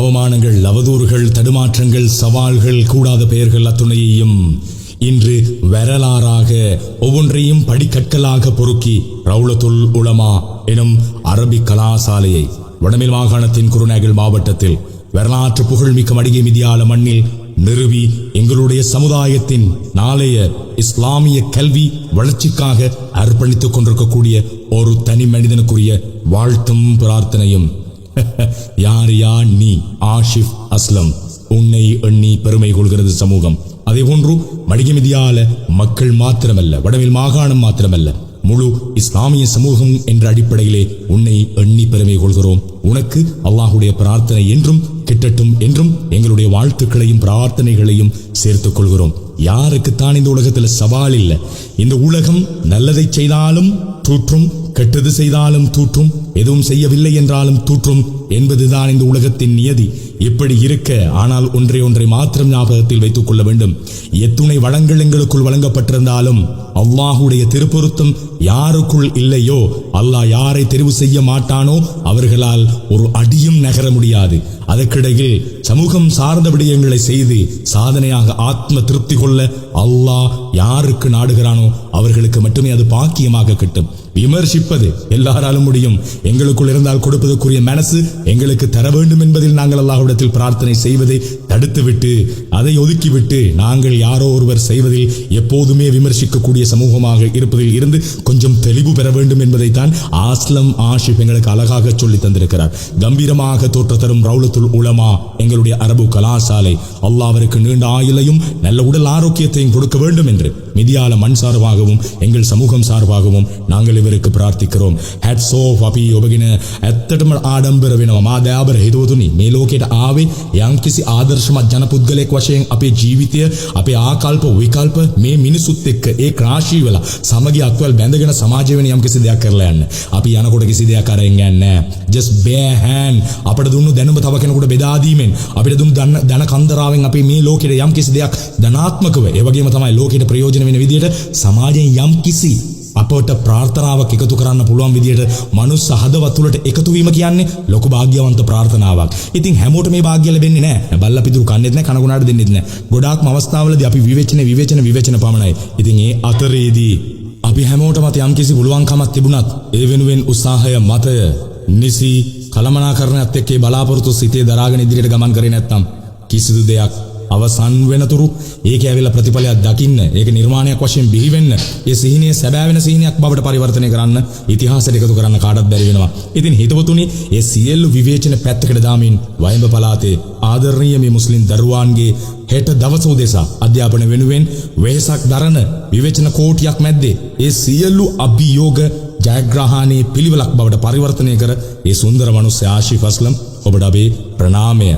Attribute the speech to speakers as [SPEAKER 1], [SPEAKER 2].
[SPEAKER 1] அவமானங்கள், அவதூறுகள், தடுமாற்றங்கள், சவால்கள், கூடாத பெயர்கள் அத்துணையையும் இன்று வரலாறாக ஒவ்வொன்றையும் படிக்கற்களாக பொறுக்கி ரவுலத்துல் உலமா எனும் அரபி கலாசாலையை வடமேல் மாகாணத்தின் குருநாகல் மாவட்டத்தில் வரலாற்று புகழ்மிக்க மடிகை மிதியால மண்ணில் நிறுவி எங்களுடைய சமுதாயத்தின் நாளைய இஸ்லாமிய கல்வி வளர்ச்சிக்காக அர்ப்பணித்துக் கொண்டிருக்கக்கூடிய ஒரு தனி மனிதனுக்குரிய வாழ்த்தும் பிரார்த்தனையும். யாரியா நீ ஆஷிப் அஸ்லம், உன்னை எண்ணி பெருமை கொள்கிறது சமூகம். அதே போன்று மடிகை மிதியால மக்கள் மாத்திரமல்ல, வடமேல் மாகாணம் மாத்திரமல்ல, முழு இஸ்லாமிய சமூகம் என்ற அடிப்படையிலே உன்னை எண்ணி பெருமை கொள்கிறோம். உனக்கு அல்லாஹுடைய பிரார்த்தனை என்றும் கிட்டட்டும் என்றும் எங்களுடைய வாழ்த்துக்களையும் பிரார்த்தனைகளையும் சேர்த்துக் கொள்கிறோம். யாருக்குத்தான் இந்த உலகத்தில் சவால் இல்லை? இந்த உலகம் நல்லதை செய்தாலும் தூற்றும், கெட்டது செய்தாலும் தூற்றும், எதுவும் செய்யவில்லை என்றாலும் தூற்றும் என்பதுதான் இந்த உலகத்தின் நியதி. இப்படி இருக்க ஆனால் ஒன்றை மாத்திரம் ஞாபகத்தில் வைத்துக் கொள்ள வேண்டும். எத்துணை வளங்கள் எங்களுக்குள் வழங்கப்பட்டிருந்தாலும் அல்லாஹுடைய திருப்பொருத்தம் யாருக்குள் இல்லையோ, அல்லாஹ் யாரை தெரிவு செய்ய மாட்டானோ அவர்களால் ஒரு அடியும் நகர முடியாது. அதற்கிடையில் சமூகம் சார்ந்த விடயங்களை செய்து சாதனையாக ஆத்ம திருப்தி கொள்ள அல்லாஹ் யாருக்கு நாடுகிறானோ அவர்களுக்கு மட்டுமே அது பாக்கியமாக கிட்டும். விமர்சிப்பது எல்லாராலும் முடியும். எங்களுக்குள் இருந்தால் கொடுப்பதற்குரிய மனசு எங்களுக்கு தர வேண்டும் என்பதில் நாங்கள் அல்லாஹ்விடத்தில் பிரார்த்தனை செய்வதை தடுத்துவிட்டு, அதை ஒதுக்கிவிட்டு, நாங்கள் யாரோ ஒருவர் செய்வதில் எப்போதுமே விமர்சிக்கக்கூடிய சமூகமாக இருப்பதில் இருந்து கொஞ்சம் தெளிவு பெற வேண்டும் என்பதைத்தான் ஆஸ்லம் ஆஷிப் எங்களுக்கு அழகாக சொல்லி தந்திருக்கிறார். கம்பீரமாக தோற்ற தரும் ரவுலத்துல் உலமா எங்களுடைய அரபு கலாசாலை அல்லாஹ் அவருக்கு நீண்ட ஆயுளையும் நல்ல உடல் ஆரோக்கியத்தையும் கொடுக்க வேண்டும் என்று மிதியால மண் சார்பாகவும் எங்கள் சமூகம் சார்பாகவும் நாங்கள் ඉවරක ප්‍රාර්ථිකරෝම් හැට්ස් ඔෆ් අපි ඔබගෙන ඇත්තටම ආඩම්බර වෙනවා මා දයාබර හිතවතුනි මේ ලෝකයට ආවේ යම්කිසි ආදර්ශමත් ජනපුද්ගලයෙක් වශයෙන් අපේ ජීවිතය අපේ ආකල්ප විකල්ප මේ මිනිසුත් එක්ක ඒ ක්‍රාශී වෙලා සමගි අත්වල බැඳගෙන සමාජය වෙන යම්කිසි දෙයක් කරලා යන්න. අපි යනකොට කිසි දෙයක් අරගෙන යන්නේ නැහැ. just bare hand අපිට දුන්නු දැනුම තව කෙනෙකුට බෙදා දීමෙන් අපිට දුන්නු ධන කන්දරාවෙන් අපි මේ ලෝකෙට යම්කිසි දෙයක් ධනාත්මකව ඒ වගේම තමයි ලෝකෙට ප්‍රයෝජන වෙන විදියට සමාජයෙන් යම්කිසි අපට ප්‍රාර්ථනාවක් එකතු කරන්න පුළුවන් විදියට මනුස්ස හදවත් තුළට එකතු වීම කියන්නේ ලොකු භාග්‍යවන්ත ප්‍රාර්ථනාවක්. ඉතින් හැමෝට මේ භාග්‍ය ලැබෙන්නේ නැහැ. බල්ලා පිටුරු කන්නේත් නැහැ, කනගුණාට දෙන්නෙත් නැහැ. ගොඩාක්ම අවස්ථාවලදී අපි විවේචන පමණයි. ඉතින් ඒ අතරේදී අපි හැමෝටම යම්කිසි පුළුවන්කමක් තිබුණත් ඒ වෙනුවෙන් උත්සාහය මතය නිසි කළමනාකරණයත් එක්ක බලාපොරොත්තු සිතේ දරාගෙන ඉදිරියට ගමන් කරේ නැත්නම් කිසිදු දෙයක් අවසන් වෙනතුරු ඒක ඇවිල්ලා ප්‍රතිඵලයක් දකින්න, ඒක නිර්මාණයක් වශයෙන් බිහි වෙන්න, ඒ සිහිනයේ සැබෑ වෙන සිහිනයක් බවට පරිවර්තනය කරන්න, ඉතිහාසයට එකතු කරන්න කාටවත් බැරි වෙනවා. ඉතින් හිතවතුනි, ඒ සියලු විවේචන පැත්තකට දාමින් වයඹ පළාතේ ආදරණීය මේ මුස්ලිම් දරුවන්ගේ හෙට දවස උදෙසා අධ්‍යාපන වෙනුවෙන් වෙහසක් දරන විවේචන කෝටියක් මැද්දේ ඒ සියලු අභියෝග ජයග්‍රහණයේ පිළිවෙලක් බවට පරිවර්තනය කර ඒ සුන්දර මනුස්ස ආෂිෆ් අස්ලම් ඔබට අපේ ප්‍රණාමය.